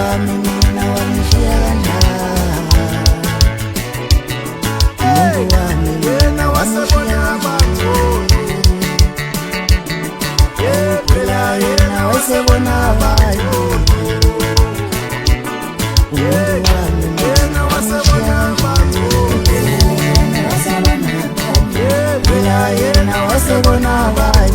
wami mina wangishiya kanjani, Mungu wami mina wangishiya kanjani, phela yena wasebona abantu, Mungu wami mina wangishiya kanjani, phela yena wasebona abantu,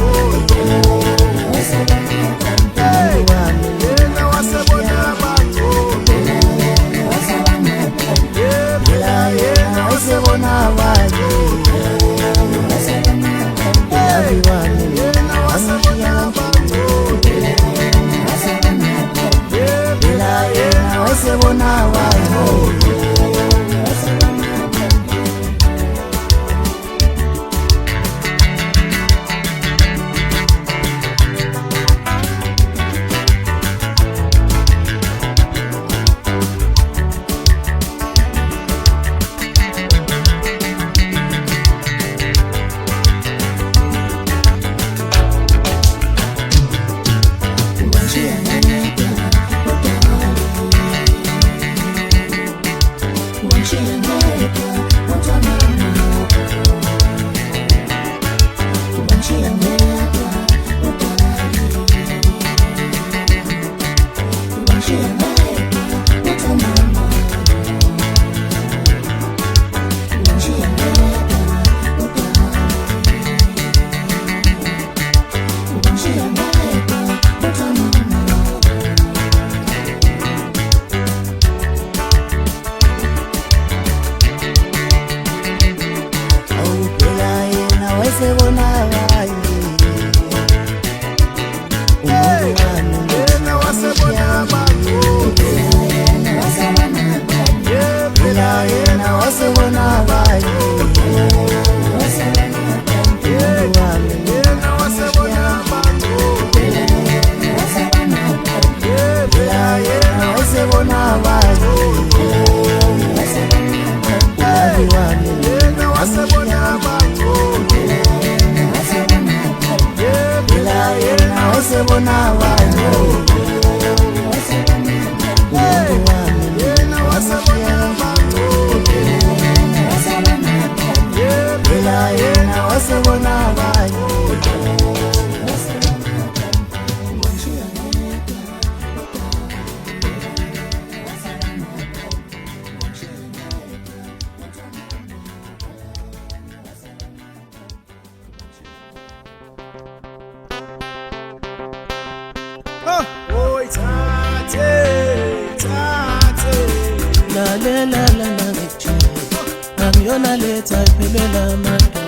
Angiyona letha iphelela amandla,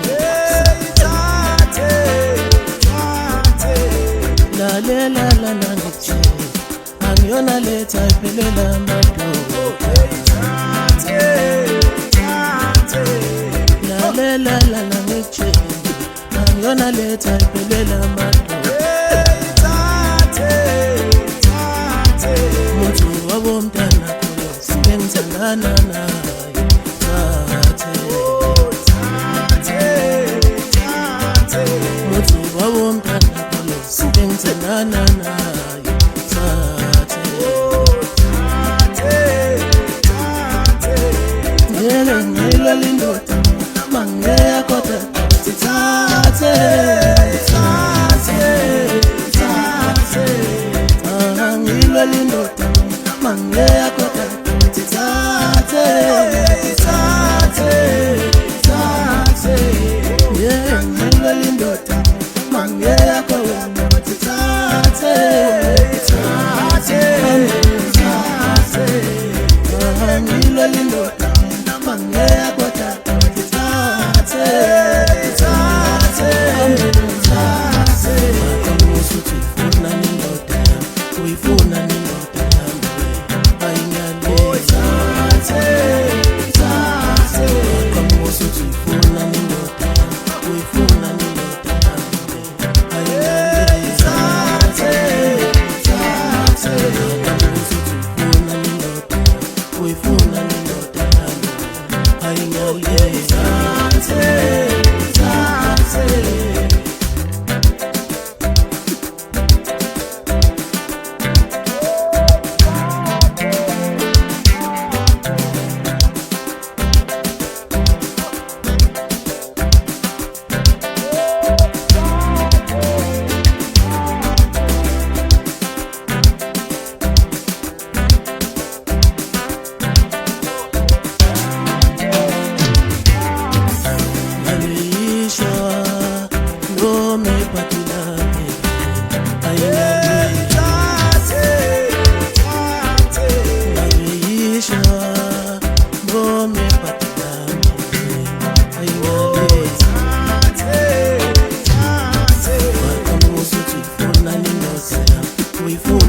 lalela lana ngithi angiyona letha iphelela amandla, lalela lana ngithi angiyona letha iphelela amandla, muthi wabomntana singenzana naye. Na na na Nele ngela lindota mangea kota tate ngela lindota mangea kota tate yeah ngela lindota mangea kota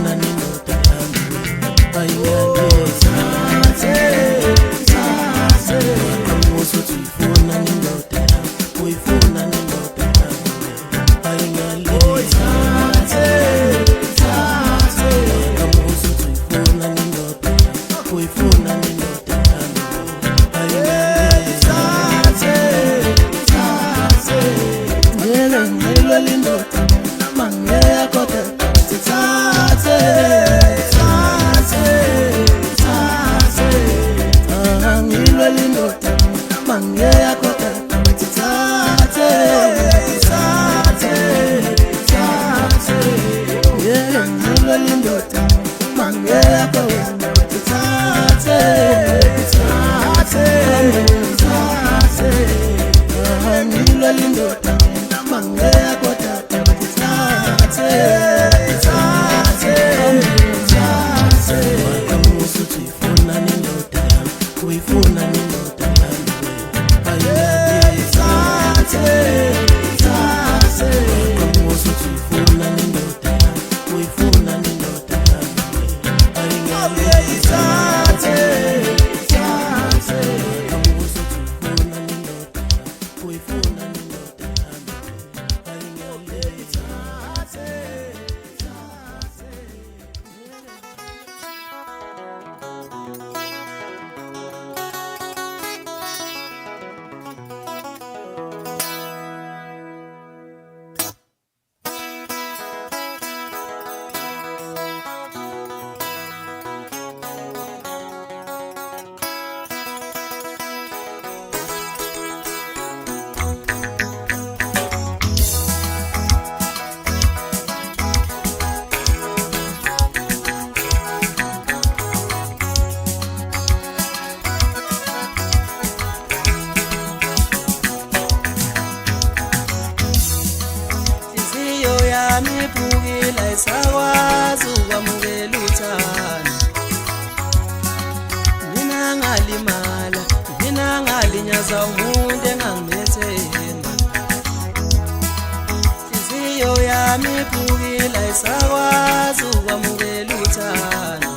uyifuna nindoda yami ayingalezi amusuthi uyifuna nindoda yami uyifuna nindoda yami ayingalezi amusuthi uyifuna nindoda yami uyifuna nindoda yami ayingalezi ngilwa lindoda mangeya kodwa sithathe ngilwa lindoda mangeya kodwa sithathe ngilwa lindoda mangeya kodwa sithathe ngilwa lindoda mangeya kodwa sithathe amusuthi uyifuna nindoda yami uyifuna nindoda yami ayingalezi amusuthi uyifuna nindoda yami uyifuna nindoda yami ayingalezi amusuthi uyifuna nindoda yami uyifuna nindoda yami ayingalezi Mipukila isakwazi ukwamukela uthando mina ngalimala mina ngalinyaza umuntu engangimethemba inhliziyo yami iphukila isakwazi ukwamukela uthando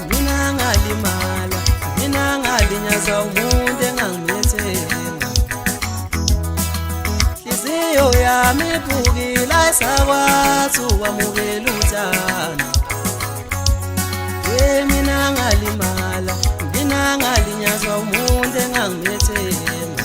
mina ngalimala mina ngalinyaza umuntu engangimethemba inhliziyo yami iphukila isakwazi ukwamukela uthando mina ngalimala mina ngalinyazwa umuntu engangimethemba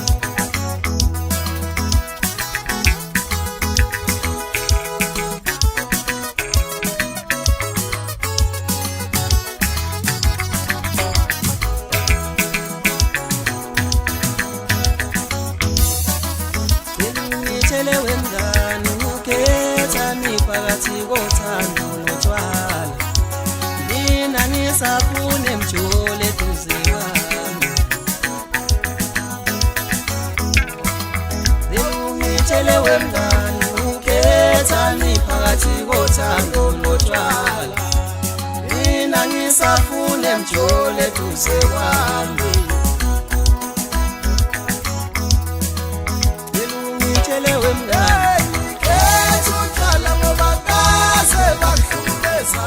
ngitshele wemngani ukhetha phakathi kothando notshwala mina ngisafuna emjole eduze kwami ngitshele wemngani ukhetha phakathi kothando notshwala mina ngisafuna emjole eduze kwami ngitshele wemngani ukhetha utshwala ngoba kaze bakuhlumeza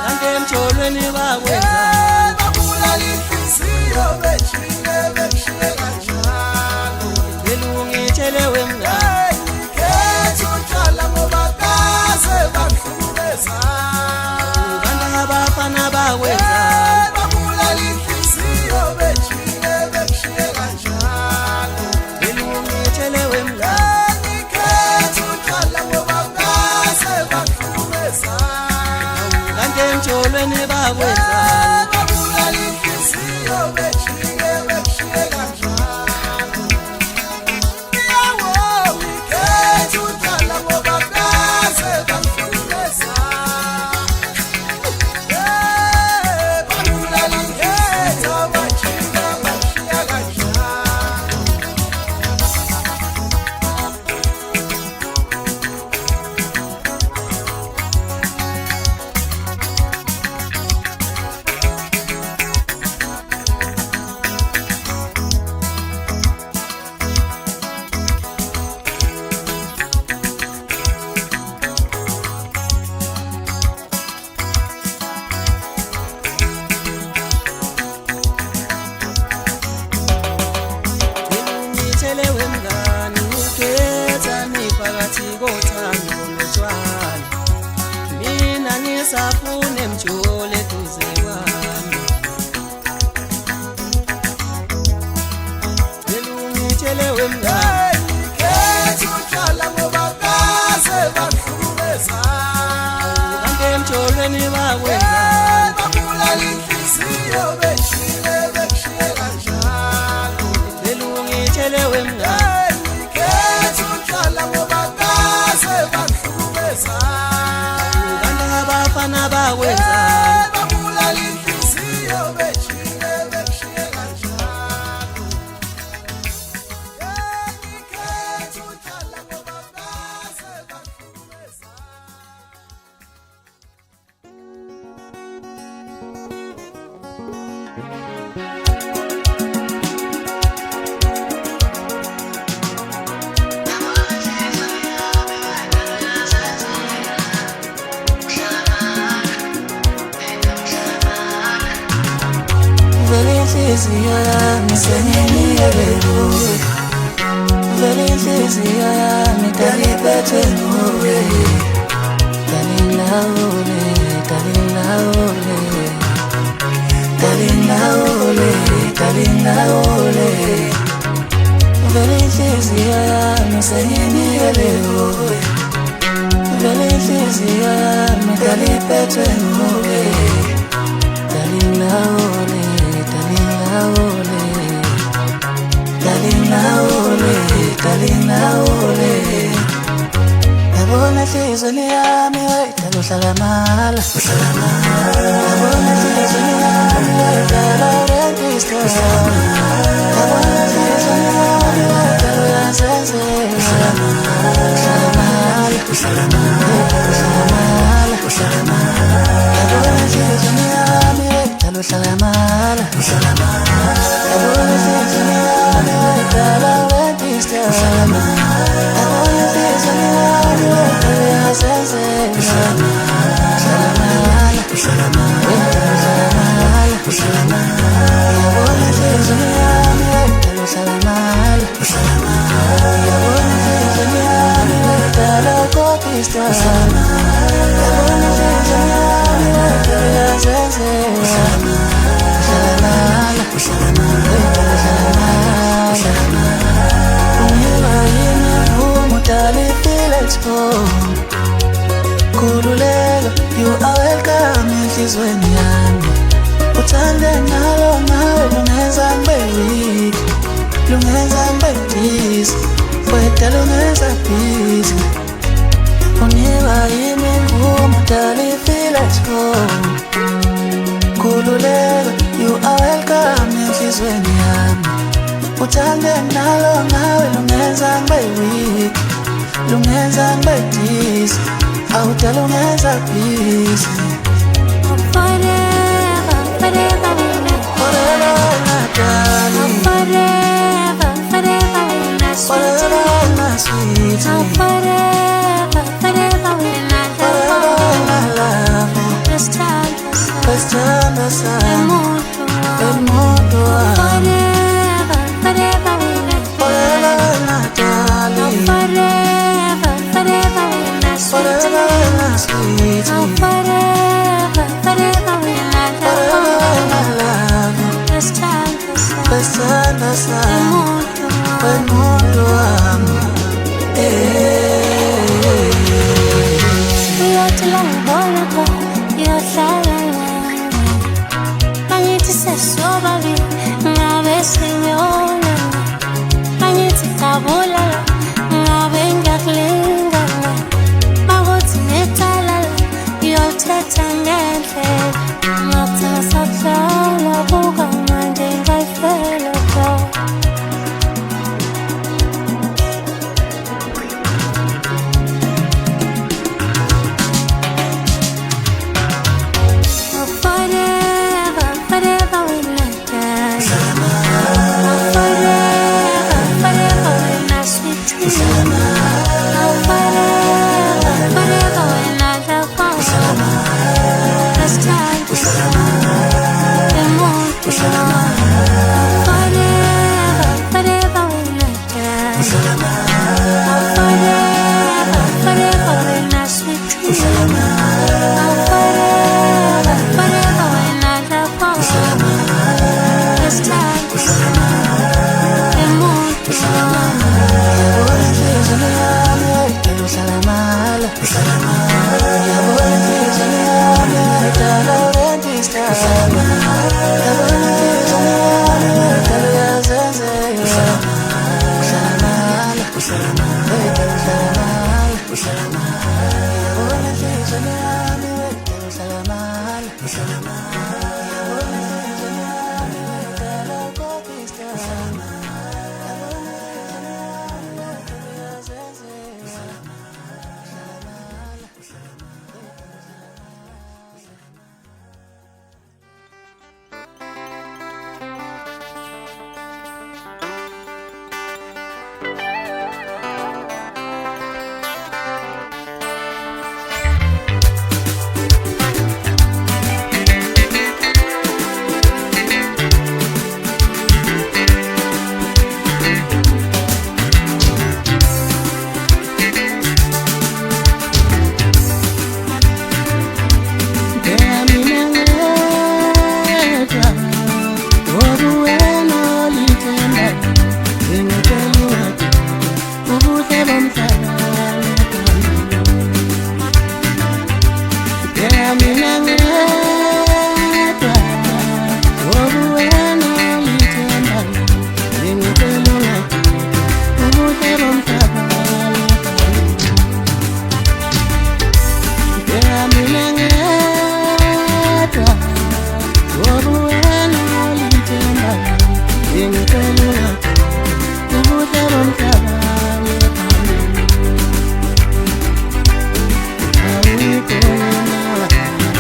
kanti emjolweni bakwenzani babulala inhliziyo bekushiye kanjalo ngitshele wemngani ukhetha utshwala ngoba kaze bakuhlumeza kanti abafana bakwenzani babulala inhliziyo bekushiye kanjalo ngitshele wemngani ukhetha utshwala ngoba kaze bakuhlumeza kanti emjolweni bakwenzani babulala inhliziyo bekushiye kanjalo yawo ukhetha utshwala ngoba kaze bakuhlumeza babulala inhliziyo bekushiye kanjalo ngingasafune mjule duze kwami Ngitshelewe mngani Ngikhetha uhlala ngoba kaze bahlukumeza Kanti emjolweni bakwenzani Babulala inhliziyo beshile bekushiye kanjalo Ngitshelewe mngani Ngikhetha uhlala ngoba kaze bahlukumeza Kanti abafana bakwenzani Babulala inhliziyo beshile bekushiye kanjalo Inhliziyo yami senginiyelwe Vele inhliziyo yami taliphethe nguwe Talilawule, talilawule Talilawule, talilawule Vele inhliziyo yami senginiyelwe Vele inhliziyo yami taliphethe nguwe Talilawule Talilawule Yabona inhliziyo yami taluhlala mala Yabona inhliziyo yami talala rentista Yabona inhliziyo yami taluyazenze Yabona inhliziyo yami taluhlala mala Yabona inhliziyo yami talala rentista Yabona inhliziyo yami taluyazenze Yabona inhliziyo yami taluhlala mala Yabona inhliziyo yami talakopista Yabona inhliziyo yami taluyazenze Kululeka, you are welcome enhlizweni yami Uthande nalo nawe lungenza ngibe weak Lungenza ngibe busy Weda lungenza busy Unika yimi imvumo dali feel at home Kululeka, you are welcome enhlizweni yami Uthande nalo nawe lungenza ngibe weak Lungenza ngibe busy Awudala ungenza busy Forever, forever wena Forever wena darling Forever, forever wena Forever wena sweetie Forever, forever wena Forever wena love Wesithanda emuntu wami Forever, forever wena Forever wena darling Forever, forever wena Forever wena sweetie Forever, forever wena Forever wena love Wesithanda emuntu wami Uyothi langibona kwa uyohlala nami Mangithi sesobabili ngabe sinyona Mangithi kabulala ngabe ngiyakulingana Makuthi nethalala uyothetha ngendlela Ngathi ngisahlala buka manje ngayifela kwa Forever, forever wena Forever, forever wena sweetie We'll be right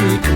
back.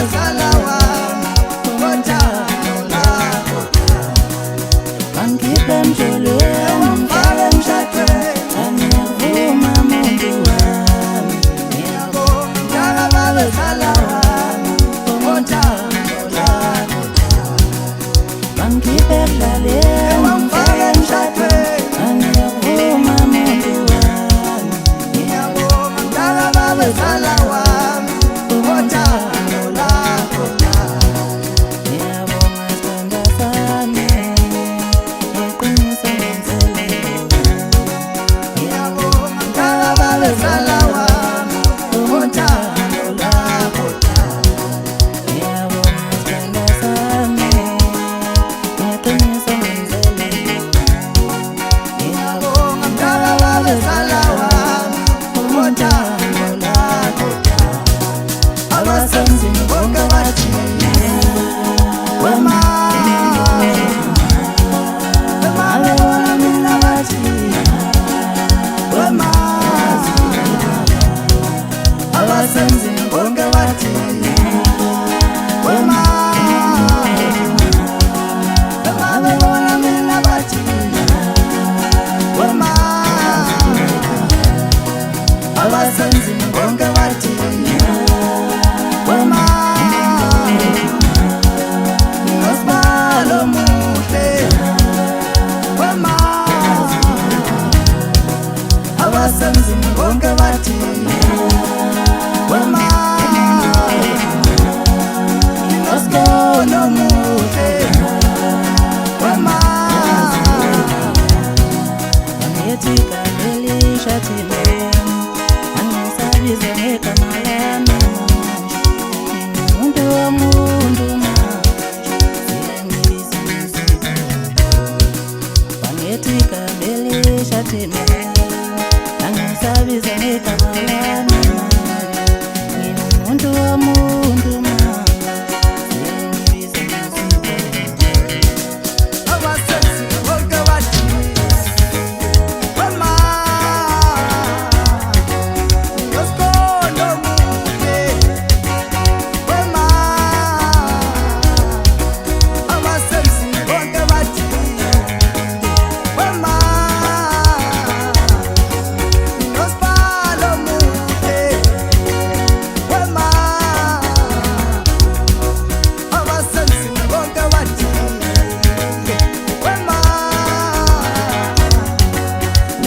abazala wami ngothando lakho bangikhiphe emjolweni ungifake emshadweni angiyavuma muntu wami ngiyabonga mntaka babazala wami ngothando lakho bangikhiphe ekudlaleni ungifake emshadweni angiyavuma muntu wami ngiyabonga mntaka babazala wami ngothando lakho ngiyabonga sithandwa sami ngeqiniso ngenselelo ngiyabonga mntaka babazala wami ngothando lakho ngiyabonga sithandwa sami ngeqiniso ngenselelo ngiyabonga mntaka babazala wami ngothando lakho abasenzini bonke bathi wema wema mina bathi wema abasenzini bonke bathi wema wema mina bathi wema abasenzini bonke bathi wema nosibalo muhle wema abasenzini bonke bathi wema nosibalo muhle wema angithi kabelisha thina angisabize ngegama lami umuntu womuntu manje sengibizizile angithi kabelisha thina angisabize ngegama lami umuntu womuntu manje sengibizizile abasenzini bonke bathi wema nosibalo muhle wema abasenzini bonke bathi wema nosibalo muhle wema abasenzini bonke bathi wema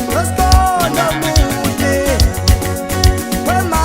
nosibalo muhle wema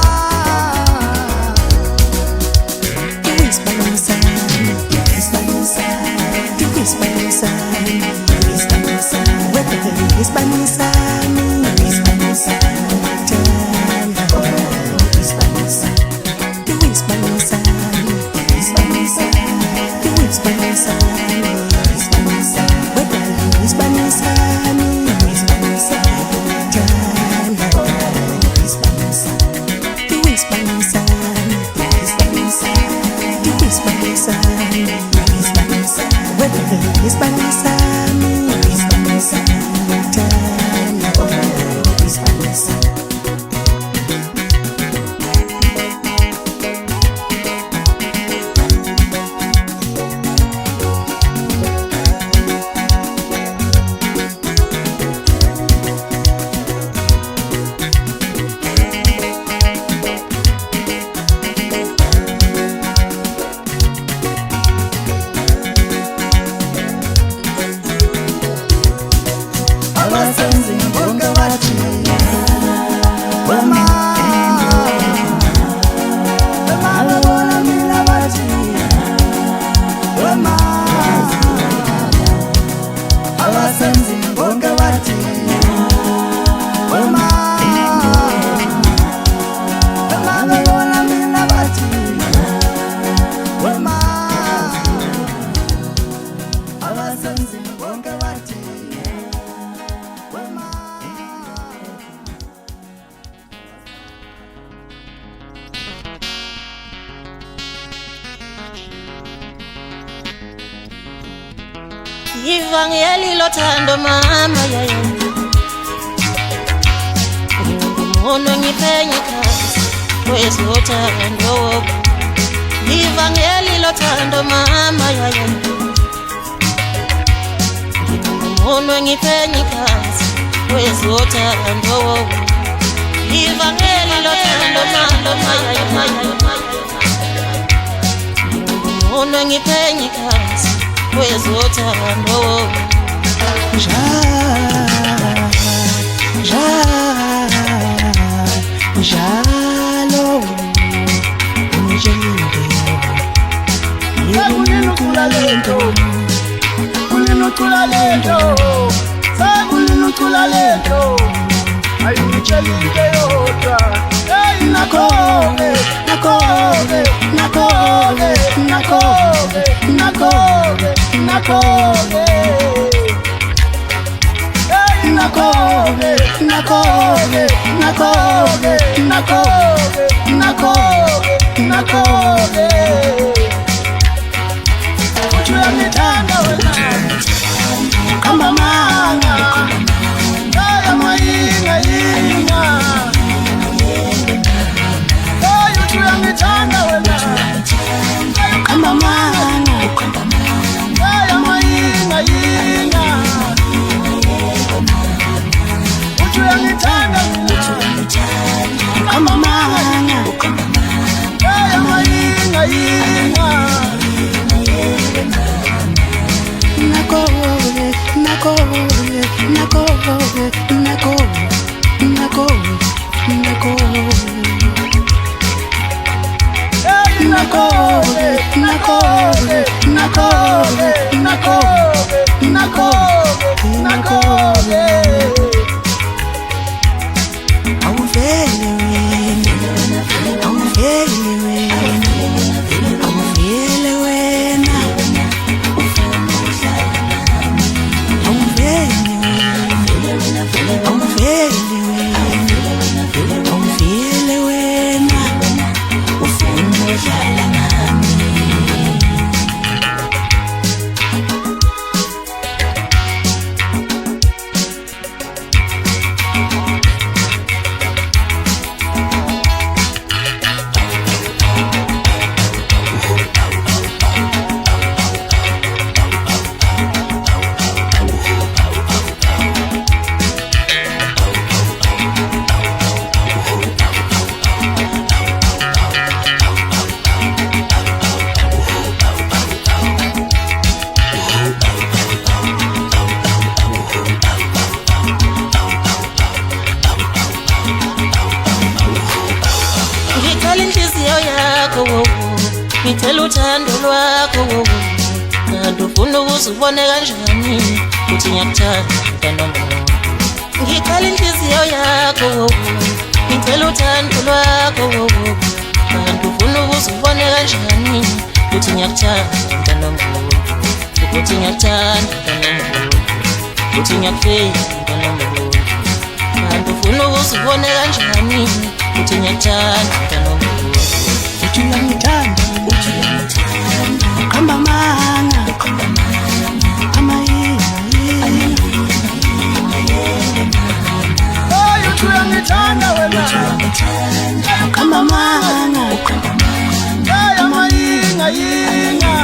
abasenzini bonke bathi wema wema mina bathi wema abasenzini bonke bathi wema wema mina bathi wema abasenzini bonke bathi wema Yiva ngiyalilo thando mama yaya Umuntu ngiphenye khasi Wezothando ivangeli lothando mama yaya umuntu engiphenyikazi wezothando ivangeli lothando mama yaya umuntu engiphenyikazi wezothando njalo Sakulinukula lento Sakulinukula lento Ayunichelike yodwa Nakoge Nakoge Nakoge Nakoge Nakoge Nakoge Nakoge Nakoge Nakoge Nakoge Nakoge Nakoge Uyangithanda wena Kamba manga Kaya mayinga yinga Uyangithanda wena Kamba manga Kaya mayinga yinga Uyangithanda Kamba manga Kaya mayinga yinga Nakoge, nakoge, nakoge, nakoge, nakoge, nakoge. Nakoge, nakoge, nakoge, nakoge, nakoge, nakoge. Awuvele wena, awuvele wena, awuvele wena. Awuvele wena, ufuna udlala nami. Ngicela uthando lwakho kanti ufuna ukuzibone kanjani uthi ngiyakuthanda mntwana ngicela inhliziyo yakho ngicela uthando lwakho kanti ufuna ukuzibone kanjani uthi ngiyakuthanda mntwana uthi ngiyakuthanda mntwana uthi ngiyakufela mntwana kanti ufuna ukuzibone kanjani uthi ngiyakuthanda mntwana Uyangithanda, kamba manga, Uyangithanda wena kamba manga, Kaya mayinga yinga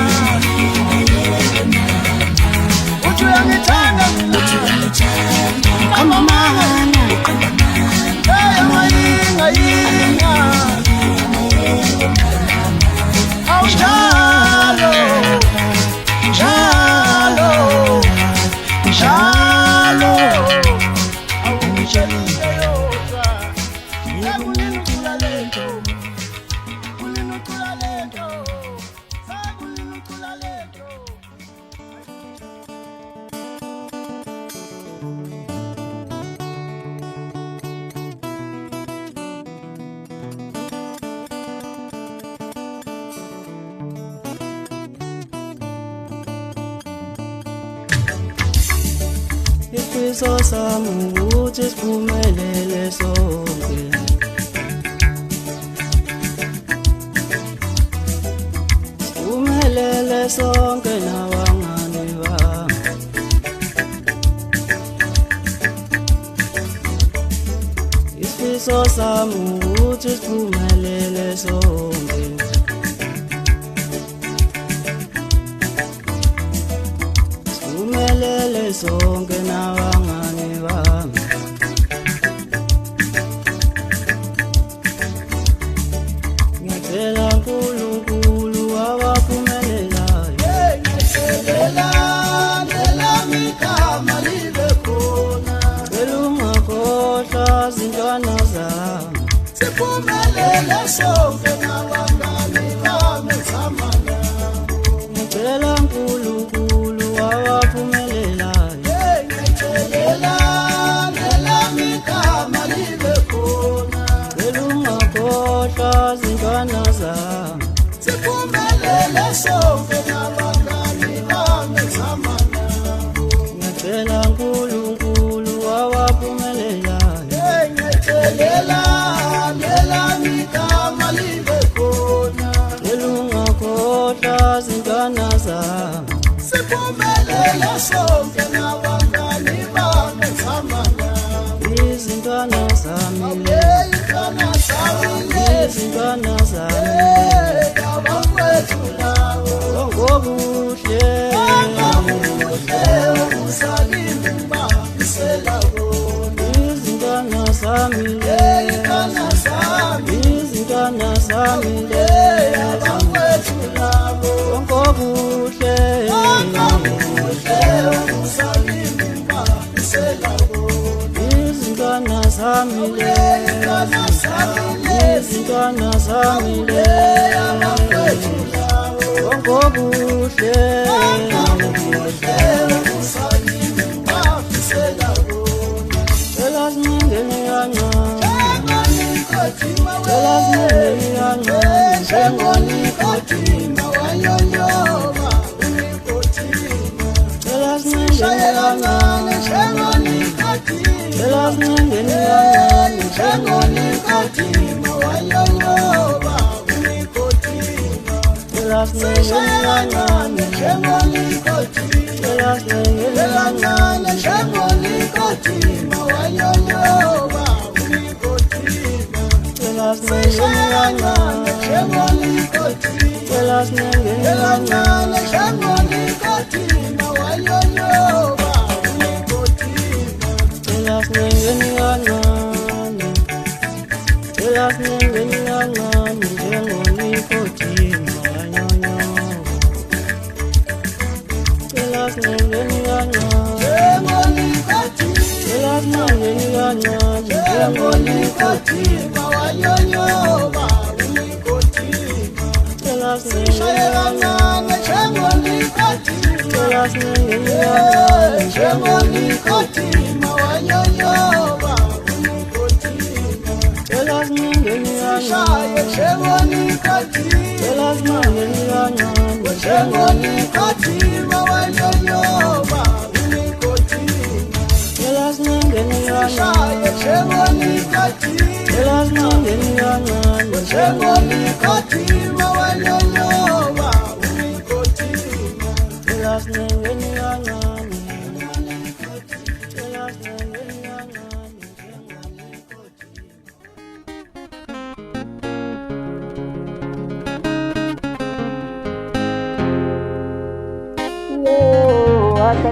Uyangithanda kamba manga, Kaya mayinga yinga Njalo, njalo, njalo Awunichelike yodwa Sakulinukula lento Kulinukula lento Sakulinukula lento isifiso sami ukuthi siphumelele sonke. Siphumelele sonke nabangani bami. Isifiso sami ukuthi siphumelele sonke. sonke nabangani bami. Ngicela uNkulunkulu abaphumelelayo, ngiyacela nelami igama libe khona. cela ungakhohlwa zintwana zami, Siphumelele sonke nabangani bami zamana. ngicela uNkulunkulu abaphumelelayo, Ngiyacela nelami igama libe khona. cela ungakhohlwa zintwana zami, Siphumelele sonke nabangani bami zamana. ngicela uNkulunkulu abaphumelelayo, Ngiyacela nelami igama libe khona. cela ungakhohlwa zintwana zami, Siphumelele sonke nabangani bami zamana. izintwana zami, Abeyintwana zami izintwana zami, abafowethu lawo. ngokuhle Akamuhle ukusalini mbambisela kona. izintwana zami, Eyintwana zami izintwana zami, abafowethu lawo. ngokuhle Akamuhle ukusalini mbambisela kona. izintwana zami, Eyintwana zami izintwana zami, abafowethu lawo. ngokuhle cela siningeni kancane, cela siningeni kancane, cela siningeni kancane, cela siningeni kancane, cela siningeni kancane, cela siningeni kancane, cela siningeni kancane, cela siningeni kancane, cela siningeni kancane, cela siningeni kancane, njengoNikodima wanyonyoba. Cela siningeni kancane, cela siningeni kancane, njengoNikodima. Cela siningeni kancane, cela siningeni kancane, cela siningeni kancane, cela siningeni kancane, cela siningeni kancane, cela siningeni kancane, cela siningeni kancane, cela siningeni kancane.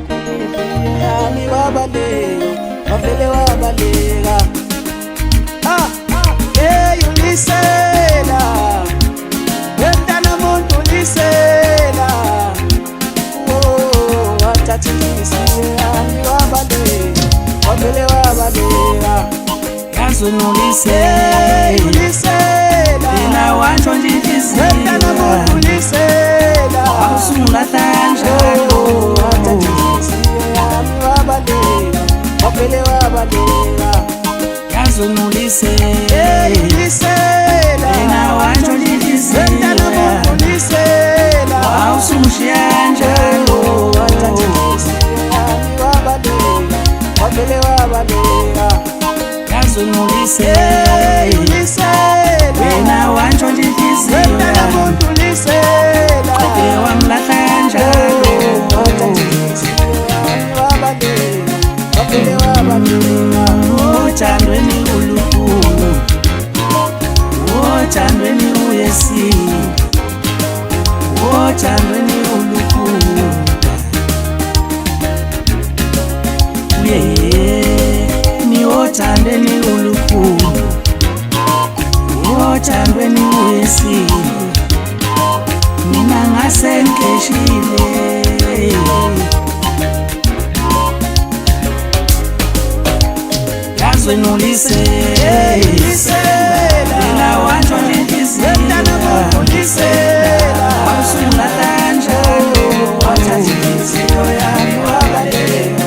Ami wabaleka, wavele wabaleka. Ulisela, wemntana muntu ulisela. Wathatha inhliziyo yami wabaleka, wavele wabaleka. Yazunulisela, Ulisela, yena watsho nje wemntana muntu inhliziyo, ulisela. awusungalahla njalo. Wathatha inhliziyo yami wabaleka, wavele wabaleka. Yazunulisela, Ulisela, yena watsho nje wemntana inhliziyo, muntu ulisela. awusungishiya njalo. Wathatha inhliziyo yami wabaleka, wavele wabaleka. Yazunulisela, Ulisela, yena watsho nje inhliziyo, wemntana muntu ulisela. wamlahla njalo. Wathatha inhliziyo yami wabaleka, wavele wabaleka. Othandweni ulukhulu, othandweni uyesi, othandweni ulukhulu. niwothandeni ulukhulu, niwothandweni uyesile, mina ngase ngishile. Yazwe nolise mina wanjwa njenhliziyo, awusula kanjalo wathatha inhliziyo yami wabaleka.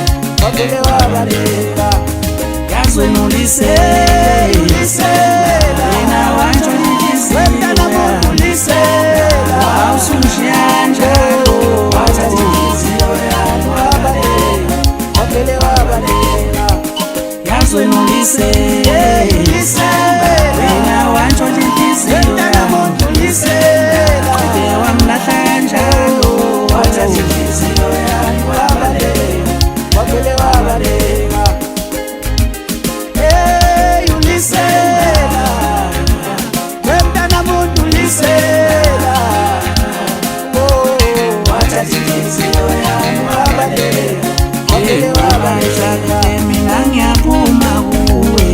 Yazwe nolise mina wanjwa njenhliziyo, awusungishiya kanjalo wathatha inhliziyo yami wabaleka. Yazwe nolise mina wanjwa njenhliziyo yami wamlahla kanjalo wathatha inhliziyo yami wabaleka. Hey ulisela wemntana muntu ulisela, Wathatha inhliziyo yami wabaleka. Wabaleka mina ngiyaphuma kuwe,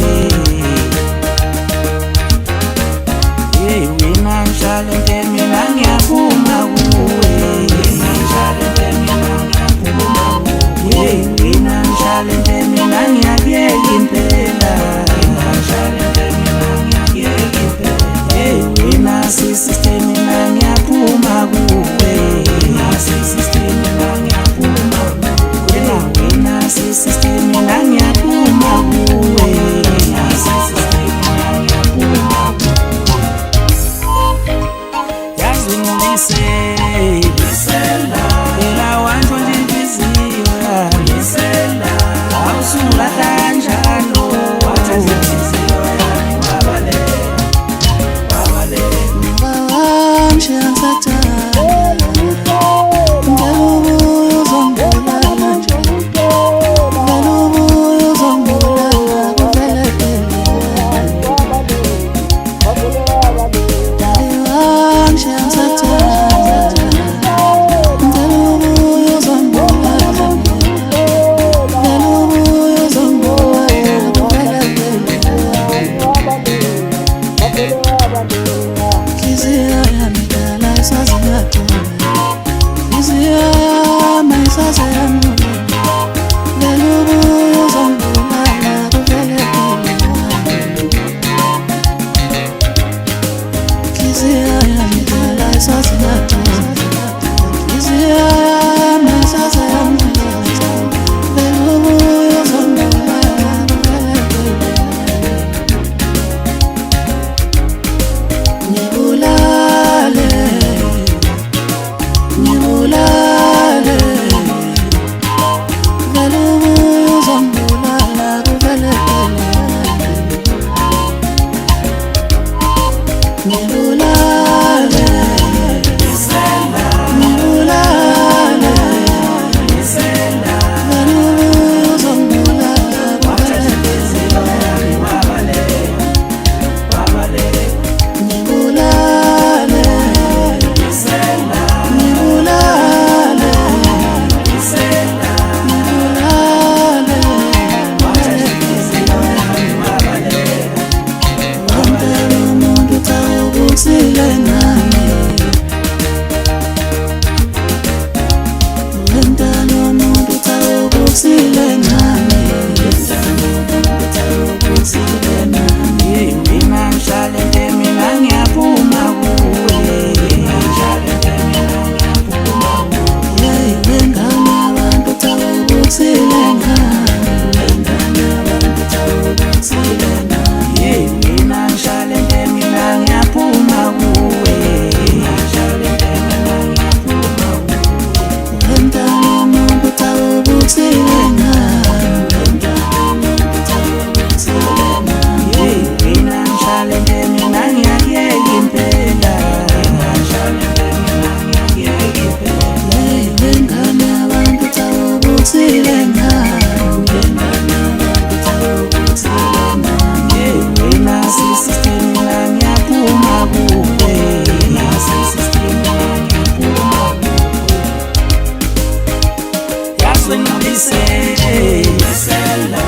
wena Mshadonke mina ngiyaphuma kuwe, wena Mshadonke mina ngiyakuyeka impela, wena sisister mina ngiyaphuma kuwe, wena sisister mina ngiyaphuma kuwe, Yazwe nolise mina wanjwa njenhliziyo yami, awusula kanjalo wathatha inhliziyo yami wabaleka. Ngawamshiya ngisathanda, ngicela ubuye uzongibulala nje, ngicela ubuye uzongibulala kuvelepele. Ngawamshiya ngisathanda, ngicela ubuye uzongibulala nje, ngicela ubuye uzongibulala kuvelepele. Inhliziyo yami dala isaze yaqina, inhliziyo yami isaze yamula, ngicela ubuye uzongibulala kuvelepele. Inhliziyo yami dala isaze yaqina, inhliziyo yami isaze yamula, ngicela ubuye uzongibulala kuvelepele. Ngibulale, ngibulale, ngicela ubuye uzongibulala kuvelepele. Ngibulale, ngibulale, ngicela ubuye uzongibulala kuvelepele. Ngibulale, ngibulale, ngempela umuntu utawubuthile nami, ngempela umuntu utawubuthile nami, Wena Mshadonke mina ngiyaphuma kuwe, wengane abantu utawubuthile nami, wena Mshadonke mina ngiyaphuma kuwe, ngempela umuntu utawubuthile nami, wena Mshadonke mina ngiyakuyeka impela, wengane abantu utawubuthile nami, wena sisister mina ngiyaphuma kuwe, Yazwe nolise Lisela